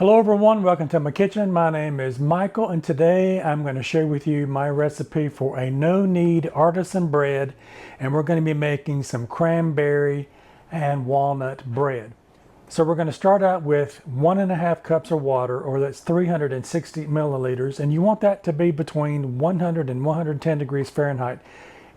Hello everyone, welcome to my kitchen. My name is Michael and today I'm going to share with you my recipe for a no-knead artisan bread, and we're going to be making some cranberry and walnut bread. So we're going to start out with 1.5 cups of water, or that's 360 milliliters, and you want that to be between 100 and 110 degrees Fahrenheit.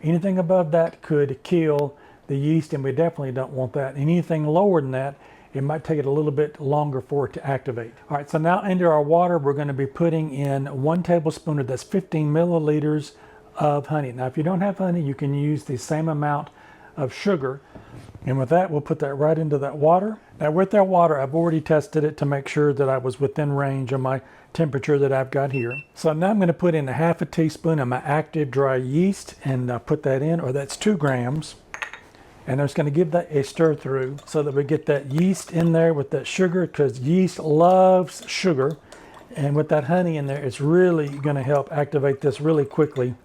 Anything above that could kill the yeast, and we definitely don't want that. Anything lower than that, it might take it a little bit longer for it to activate. All right, so now into our water, we're going to be putting in 1 tablespoon of that's 15 milliliters of honey. Now, if you don't have honey, you can use the same amount of sugar. And with that, we'll put that right into that water. Now with that water, I've already tested it to make sure that I was within range of my temperature that I've got here. So now I'm going to put in 1/2 teaspoon of my active dry yeast and put that in, or that's 2 grams. And I'm just going to give that a stir through so that we get that yeast in there with that sugar, because yeast loves sugar. And with that honey in there, it's really going to help activate this really quickly.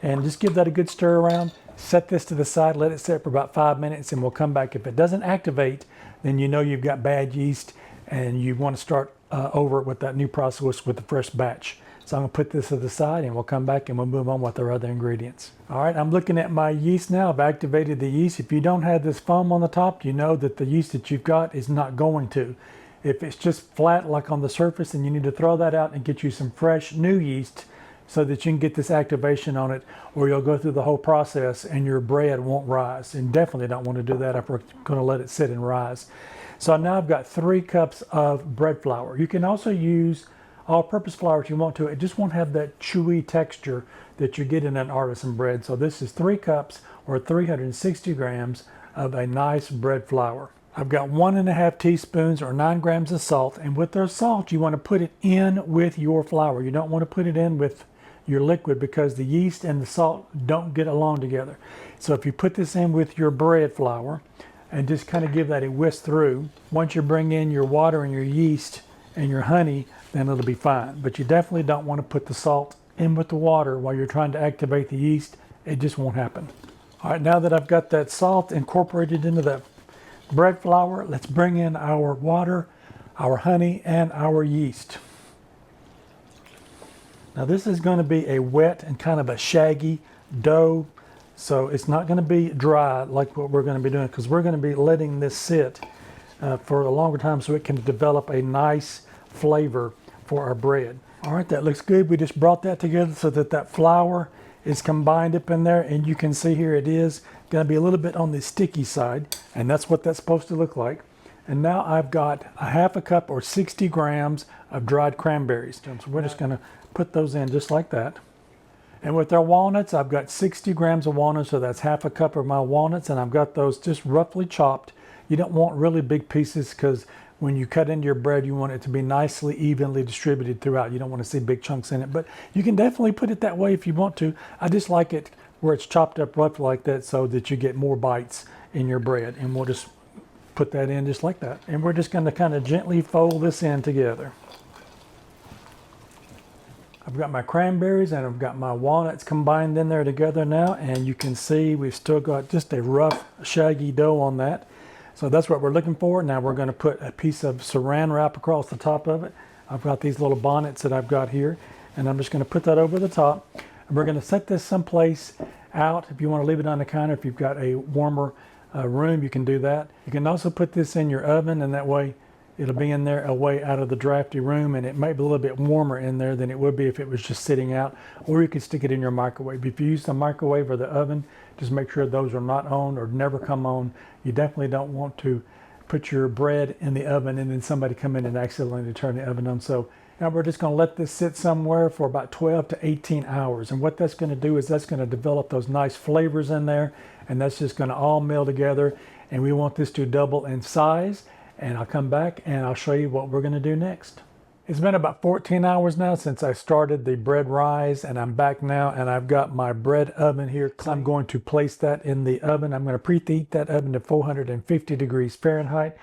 And just give that a good stir around. Set this to the side, let it sit for about 5 minutes, and we'll come back. If it doesn't activate, then you know you've got bad yeast and you want to start over with that new process with the fresh batch. So I'm going to put this to the side and we'll come back and we'll move on with our other ingredients. All right, I'm looking at my yeast now. I've activated the yeast. If you don't have this foam on the top, you know that the yeast that you've got is not going to. If it's just flat like on the surface, then you need to throw that out and get you some fresh new yeast so that you can get this activation on it, or you'll go through the whole process and your bread won't rise. And definitely don't want to do that if we're going to let it sit and rise. So now I've got 3 cups of bread flour. You can also use all-purpose flour if you want to. It just won't have that chewy texture that you get in an artisan bread. So this is 3 cups or 360 grams of a nice bread flour. I've got 1.5 teaspoons or 9 grams of salt, and with their salt you want to put it in with your flour. You don't want to put it in with your liquid because the yeast and the salt don't get along together. So if you put this in with your bread flour and just kind of give that a whisk through, once you bring in your water and your yeast and your honey, then it'll be fine. But you definitely don't want to put the salt in with the water while you're trying to activate the yeast. It just won't happen. All right, now that I've got that salt incorporated into that bread flour, let's bring in our water, our honey, and our yeast. Now this is going to be a wet and kind of a shaggy dough, so it's not going to be dry like what we're going to be doing, because we're going to be letting this sit for a longer time so it can develop a nice flavor for our bread. All right, that looks good. We just brought that together so that that flour is combined up in there, and you can see here it is going to be a little bit on the sticky side, and that's what that's supposed to look like. And now I've got 1/2 cup or 60 grams of dried cranberries. So we're just going to put those in just like that. And with our walnuts, I've got 60 grams of walnuts, so that's 1/2 cup of my walnuts, and I've got those just roughly chopped. You don't want really big pieces, because when you cut into your bread, you want it to be nicely, evenly distributed throughout. You don't want to see big chunks in it, but you can definitely put it that way if you want to. I just like it where it's chopped up roughly like that so that you get more bites in your bread. And we'll just put that in just like that. And we're just going to kind of gently fold this in together. I've got my cranberries and I've got my walnuts combined in there together now, and you can see we've still got just a rough, shaggy dough on that. So that's what we're looking for. Now we're going to put a piece of saran wrap across the top of it. I've got these little bonnets that I've got here, and I'm just going to put that over the top. And we're going to set this someplace out. If you want to leave it on the counter, if you've got a warmer room, you can do that. You can also put this in your oven, and that way it'll be in there away out of the drafty room, and it might be a little bit warmer in there than it would be if it was just sitting out. Or you can stick it in your microwave. If you use the microwave or the oven, just make sure those are not on or never come on. You definitely don't want to put your bread in the oven and then somebody come in and accidentally turn the oven on. So now we're just going to let this sit somewhere for about 12 to 18 hours. And what that's going to do is that's going to develop those nice flavors in there, and that's just going to all meld together. And we want this to double in size. And I'll come back and I'll show you what we're going to do next. It's been about 14 hours now since I started the bread rise, and I'm back now, and I've got my bread oven here. I'm going to place that in the oven. I'm going to preheat that oven to 450 degrees Fahrenheit.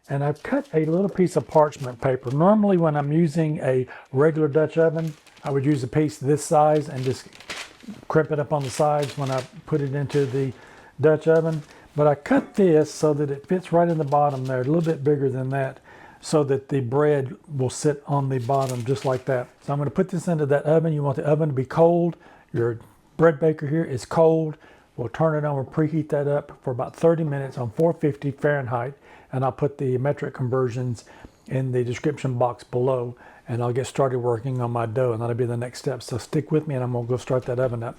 And I've cut a little piece of parchment paper. Normally when I'm using a regular Dutch oven, I would use a piece this size and just crimp it up on the sides when I put it into the Dutch oven. But I cut this so that it fits right in the bottom there, a little bit bigger than that, so that the bread will sit on the bottom just like that. So I'm going to put this into that oven. You want the oven to be cold. Your bread baker here is cold. We'll turn it on, we'll preheat that up for about 30 minutes on 450 Fahrenheit, and I'll put the metric conversions in the description box below, and I'll get started working on my dough, and that'll be the next step. So stick with me, and I'm gonna go start that oven up.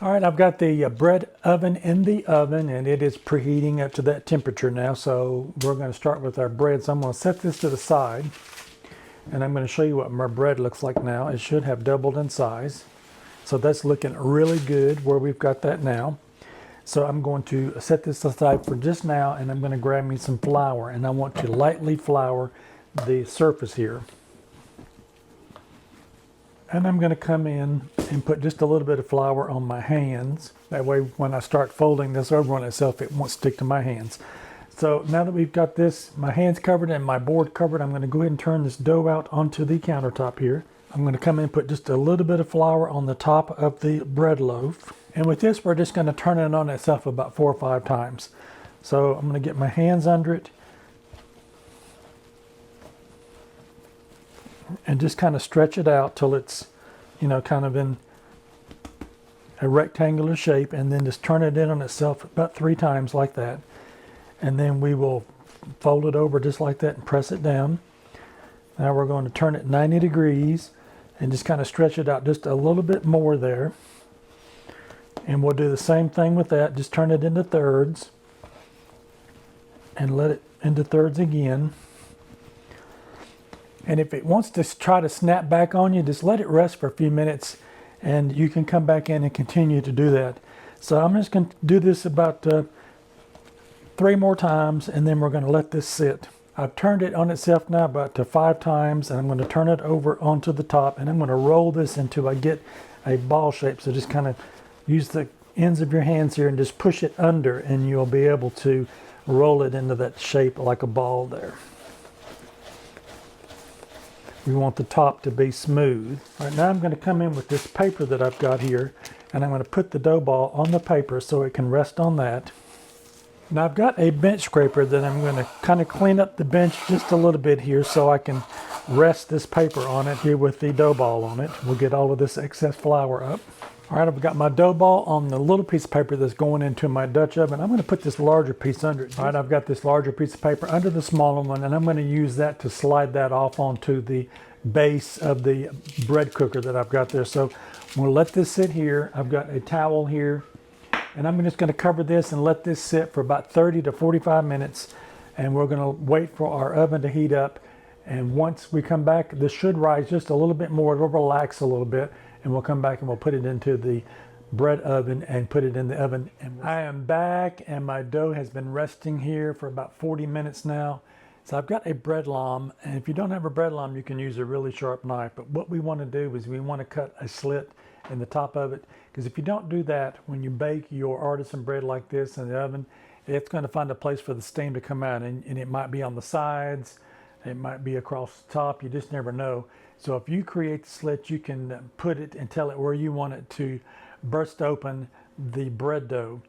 All right, I've got the bread oven in the oven, and it is preheating up to that temperature now. So we're gonna start with our bread. So I'm gonna set this to the side, and I'm gonna show you what my bread looks like now. It should have doubled in size. So that's looking really good where we've got that now. So I'm going to set this aside for just now, and I'm going to grab me some flour, and I want to lightly flour the surface here. And I'm going to come in and put just a little bit of flour on my hands. That way when I start folding this over on itself, it won't stick to my hands. So now that we've got this, my hands covered and my board covered, I'm going to go ahead and turn this dough out onto the countertop here. I'm going to come in and put just a little bit of flour on the top of the bread loaf. And with this, we're just going to turn it on itself about 4 or 5 times. So I'm going to get my hands under it and just kind of stretch it out till it's, you know, kind of in a rectangular shape, and then just turn it in on itself about 3 times like that. And then we will fold it over just like that and press it down. Now we're going to turn it 90 degrees and just kind of stretch it out just a little bit more there. And we'll do the same thing with that. Just turn it into thirds and let it into thirds again. And if it wants to try to snap back on you, just let it rest for a few minutes, and you can come back in and continue to do that. So I'm just going to do this about 3 more times, and then we're going to let this sit. I've turned it on itself now about 5 times, and I'm going to turn it over onto the top, and I'm going to roll this until I get a ball shape. So just kind of use the ends of your hands here and just push it under, and you'll be able to roll it into that shape like a ball there. We want the top to be smooth. All right, now I'm going to come in with this paper that I've got here, and I'm going to put the dough ball on the paper so it can rest on that. Now I've got a bench scraper that I'm going to kind of clean up the bench just a little bit here so I can rest this paper on it here with the dough ball on it. We'll get all of this excess flour up. All right, I've got my dough ball on the little piece of paper that's going into my Dutch oven. I'm going to put this larger piece under it. All right, I've got this larger piece of paper under the smaller one, and I'm going to use that to slide that off onto the base of the bread cooker that I've got there. So I'm going to let this sit here. I've got a towel here, and I'm just going to cover this and let this sit for about 30 to 45 minutes, and we're going to wait for our oven to heat up. And once we come back, this should rise just a little bit more. It'll relax a little bit, and we'll come back and we'll put it into the bread oven and put it in the oven. And I am back, and my dough has been resting here for about 40 minutes now. So I've got a bread lom, and if you don't have a bread lom, you can use a really sharp knife. But what we want to do is we want to cut a slit in the top of it, because if you don't do that, when you bake your artisan bread like this in the oven, it's going to find a place for the steam to come out, and it might be on the sides, it might be across the top, you just never know. So if you create the slit, you can put it and tell it where you want it to burst open the bread dough.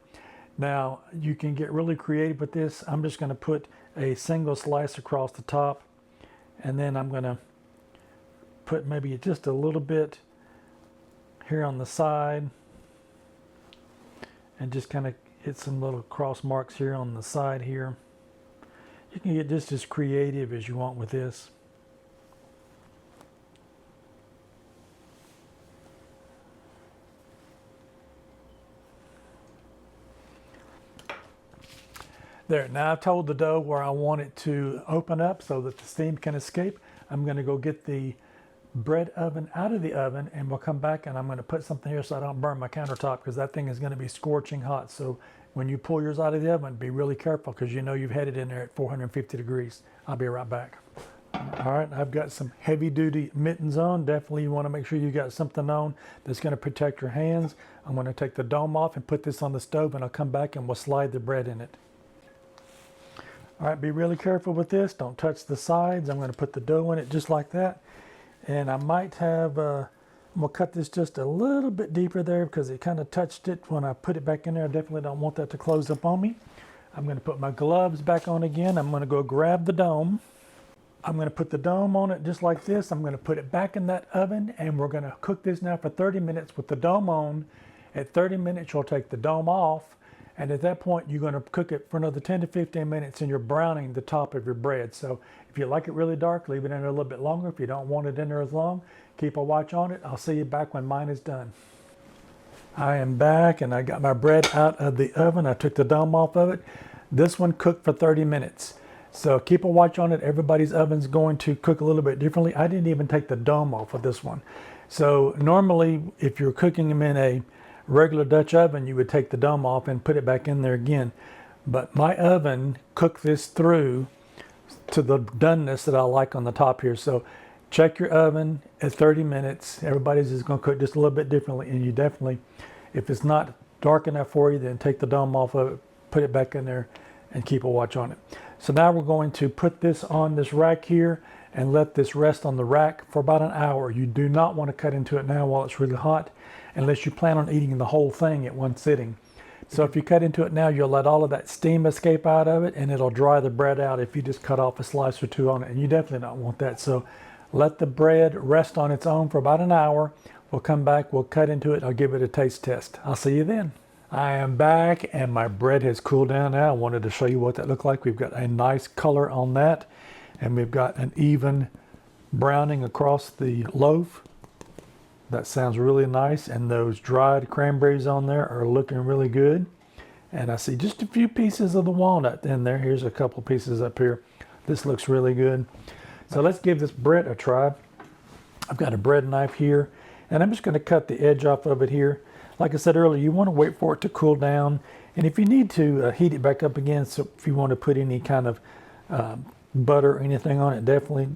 Now you can get really creative with this. I'm just going to put a single slice across the top, and then I'm going to put maybe just a little bit here on the side, and just kind of hit some little cross marks here on the side here. You can get just as creative as you want with this. There, now I've told the dough where I want it to open up so that the steam can escape. I'm going to go get the bread oven out of the oven, and we'll come back, and I'm going to put something here so I don't burn my countertop, because that thing is going to be scorching hot. So when you pull yours out of the oven, be really careful, because you know you've had it in there at 450 degrees. I'll be right back. All right, I've got some heavy duty mittens on. Definitely you want to make sure you got something on that's going to protect your hands. I'm going to take the dome off and put this on the stove, and I'll come back and we'll slide the bread in it. All right, be really careful with this. Don't touch the sides. I'm going to put the dough in it just like that. And I might have, I'm going to cut this just a little bit deeper there, because it kind of touched it when I put it back in there. I definitely don't want that to close up on me. I'm going to put my gloves back on again. I'm going to go grab the dome. I'm going to put the dome on it just like this. I'm going to put it back in that oven, and we're going to cook this now for 30 minutes with the dome on. At 30 minutes, you'll take the dome off, and at that point, you're going to cook it for another 10 to 15 minutes, and you're browning the top of your bread. So if you like it really dark, leave it in there a little bit longer. If you don't want it in there as long, keep a watch on it. I'll see you back when mine is done. I am back, and I got my bread out of the oven. I took the dome off of it. This one cooked for 30 minutes. So keep a watch on it. Everybody's oven's going to cook a little bit differently. I didn't even take the dome off of this one. So normally, if you're cooking them in a regular Dutch oven, you would take the dome off and put it back in there again. But my oven cooked this through to the doneness that I like on the top here. So check your oven at 30 minutes. Everybody's is going to cook just a little bit differently, and you definitely, if it's not dark enough for you, then take the dome off of it, put it back in there, and keep a watch on it. So now we're going to put this on this rack here and let this rest on the rack for about an hour. You do not want to cut into it now while it's really hot, unless you plan on eating the whole thing at one sitting. So if you cut into it now, you'll let all of that steam escape out of it, and it'll dry the bread out if you just cut off a slice or two on it, and you definitely don't want that. So let the bread rest on its own for about an hour. We'll come back, we'll cut into it, I'll give it a taste test. I'll see you then. I am back, and my bread has cooled down now. I wanted to show you what that looked like. We've got a nice color on that, and we've got an even browning across the loaf. That sounds really nice, and those dried cranberries on there are looking really good. And I see just a few pieces of the walnut in there. Here's a couple pieces up here. This looks really good. So let's give this bread a try. I've got a bread knife here, and I'm just going to cut the edge off of it here. Like I said earlier, you want to wait for it to cool down, and if you need to heat it back up again, so if you want to put any kind of butter or anything on it, definitely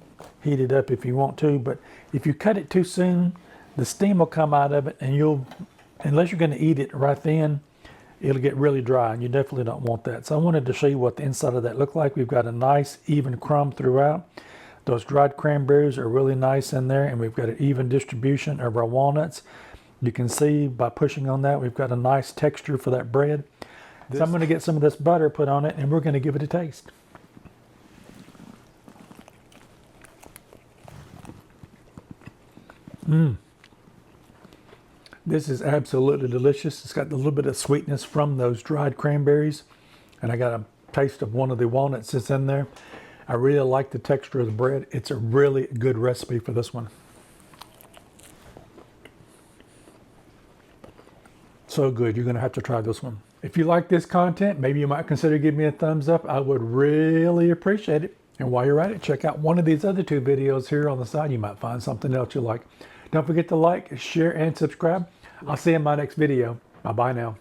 heat it up if you want to. But if you cut it too soon, the steam will come out of it, and unless you're going to eat it right then, it'll get really dry, and you definitely don't want that. So I wanted to show you what the inside of that looked like. We've got a nice even crumb throughout. Those dried cranberries are really nice in there, and we've got an even distribution of our walnuts. You can see by pushing on that, we've got a nice texture for that bread. So I'm going to get some of this butter put on it, and we're going to give it a taste. This is absolutely delicious. It's got a little bit of sweetness from those dried cranberries, and I got a taste of one of the walnuts that's in there. I really like the texture of the bread. It's a really good recipe for this one. So good. You're going to have to try this one. If you like this content, maybe you might consider giving me a thumbs up. I would really appreciate it. And while you're at it, check out one of these other two videos here on the side. You might find something else you like. Don't forget to like, share, and subscribe. I'll see you in my next video. Bye-bye now.